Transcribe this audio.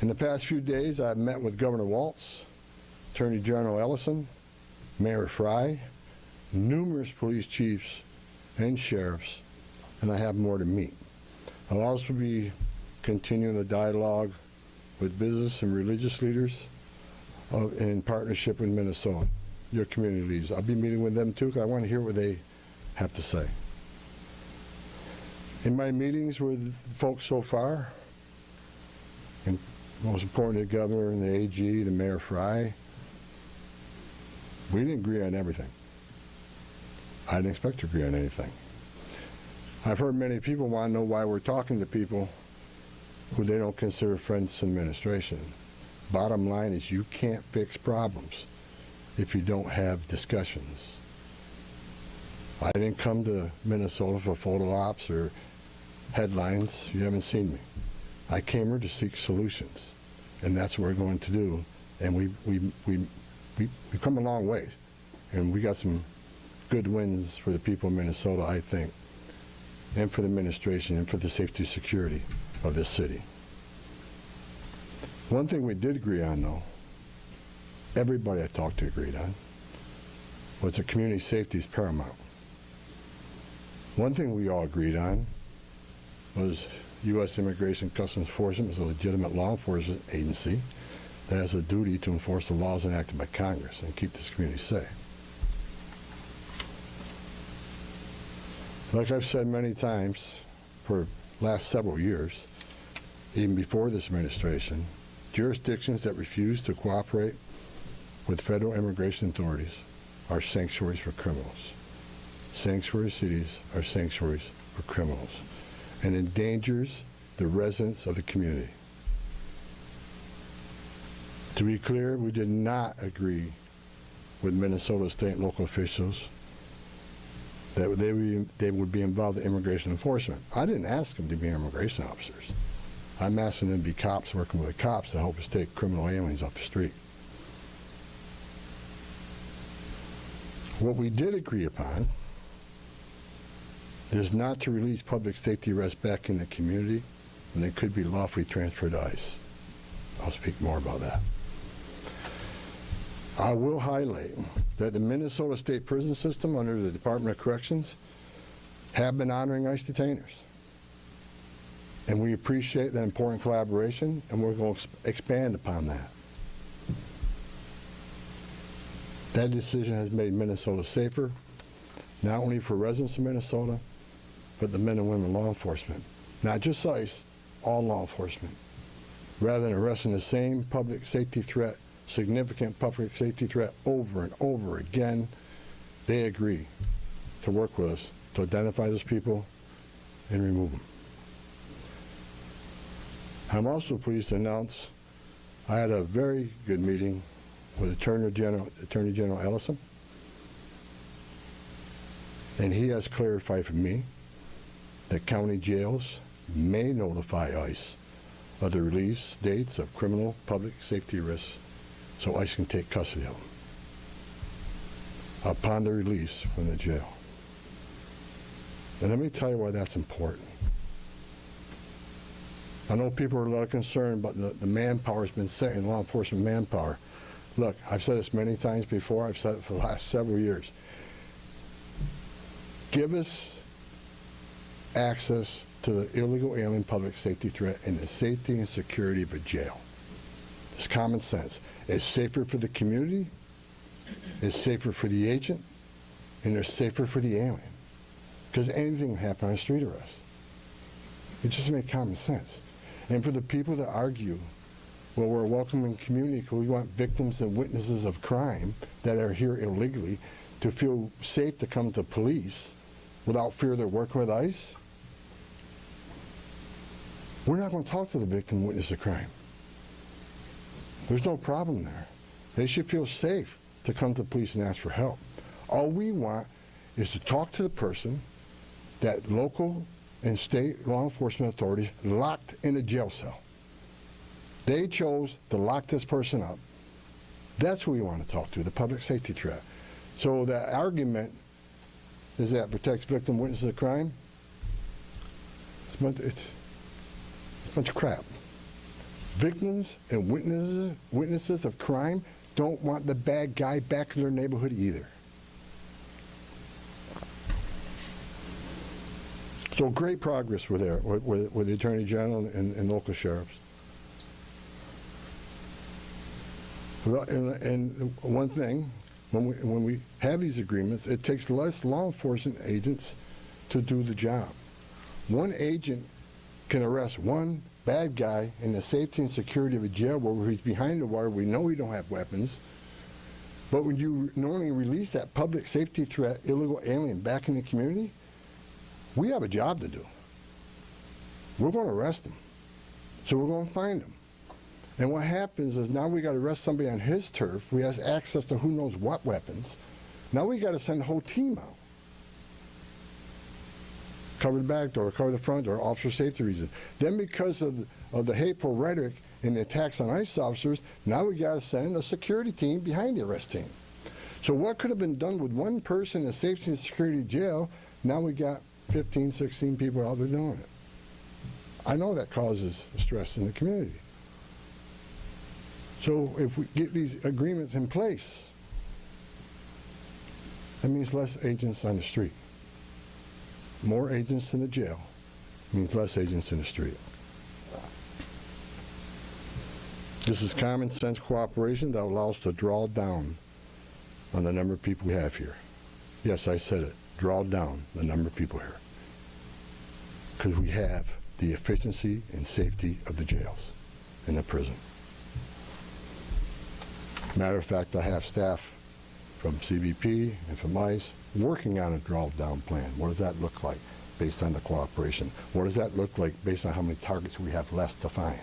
In the past few days, I've met with Governor Walz, Attorney General Ellison, Mayor Frey, numerous police chiefs and sheriffs, and I have more to meet. I'll also be continuing the dialogue with business and religious leaders in partnership with Minnesota, your community leaders. I'll be meeting with them too, because I want to hear what they have to say. In my meetings with folks so far, and most important, the governor and the AG, the Mayor Frey, we didn't agree on everything. I didn't expect to agree on anything. I've heard many people want to know why we're talking to people who they don't consider friends in administration. Bottom line is you can't fix problems if you don't have discussions. I didn't come to Minnesota for photo ops or headlines. You haven't seen me. I came here to seek solutions, and that's what we're going to do. And we've come a long way, and we got some good wins for the people of Minnesota, I think, and for the administration and for the safety and security of this city. One thing we did agree on, though, everybody I talked to agreed on, was that community safety is paramount. One thing we all agreed on was U.S. Immigration Customs Enforcement is a legitimate law enforcement agency that has a duty to enforce the laws enacted by Congress and keep this community safe. Like I've said many times for the last several years, even before this administration, jurisdictions that refuse to cooperate with federal immigration authorities are sanctuaries for criminals. Sanctuary cities are sanctuaries for criminals, and endangers the residents of the community. To be clear, we did not agree with Minnesota state and local officials that they would be involved in immigration enforcement. I didn't ask them to be immigration officers. I'm asking them to be cops working with the cops to help us take criminal aliens off the street. What we did agree upon is not to release public safety arrests back in the community when they could be lawfully transferred to ICE. I'll speak more about that. I will highlight that the Minnesota State Prison System under the Department of Corrections have been honoring ICE detainers. And we appreciate that important collaboration, and we're going to expand upon that. That decision has made Minnesota safer, not only for residents of Minnesota, but the men and women in law enforcement. Not just ICE, all law enforcement. Rather than arresting the same public safety threat, significant public safety threat over and over again, they agree to work with us to identify those people and remove them. I'm also pleased to announce I had a very good meeting with Attorney General Ellison, and he has clarified for me that county jails may notify ICE of the release dates of criminal public safety risks so ICE can take custody of them upon their release from the jail. And let me tell you why that's important. I know people are a lot concerned about the manpower has been set in law enforcement manpower. Look, I've said this many times before. I've said it for the last several years. Give us access to the illegal alien public safety threat and the safety and security of a jail. It's common sense. It's safer for the community, it's safer for the agent, and it's safer for the alien. Because anything can happen on a street arrest. It just makes common sense. And for the people that argue, well, we're a welcoming community because we want victims and witnesses of crime that are here illegally to feel safe to come to police without fear they're working with ICE, we're not going to talk to the victim and witness of crime. There's no problem there. They should feel safe to come to the police and ask for help. All we want is to talk to the person that local and state law enforcement authorities locked in a jail cell. They chose to lock this person up. That's who we want to talk to, the public safety threat. So the argument is that protects victim witnesses of crime. It's a bunch of crap. Victims and witnesses of crime don't want the bad guy back in their neighborhood either. So great progress with the Attorney General and local sheriffs. And one thing, when we have these agreements, it takes less law enforcement agents to do the job. One agent can arrest one bad guy in the safety and security of a jail where he's behind the wire. We know we don't have weapons. But when you normally release that public safety threat, illegal alien back in the community, we have a job to do. We're going to arrest him. So we're going to find him. And what happens is now we got to arrest somebody on his turf. We have access to who knows what weapons. Now we got to send the whole team out. Cover the back door, cover the front door, officer safety reasons. Then because of the hateful rhetoric and the attacks on ICE officers, now we got to send a security team behind the arrest team. So what could have been done with one person in a safety and security jail, now we got 15, 16 people out there doing it. I know that causes stress in the community. So if we get these agreements in place, that means less agents on the street. More agents in the jail means less agents in the street. This is common sense cooperation that allows us to draw down on the number of people we have here. Yes, I said it. Draw down the number of people here. Because we have the efficiency and safety of the jails and the prison. Matter of fact, I have staff from CBP and from ICE working on a draw-down plan. What does that look like based on the cooperation? What does that look like based on how many targets we have left to find?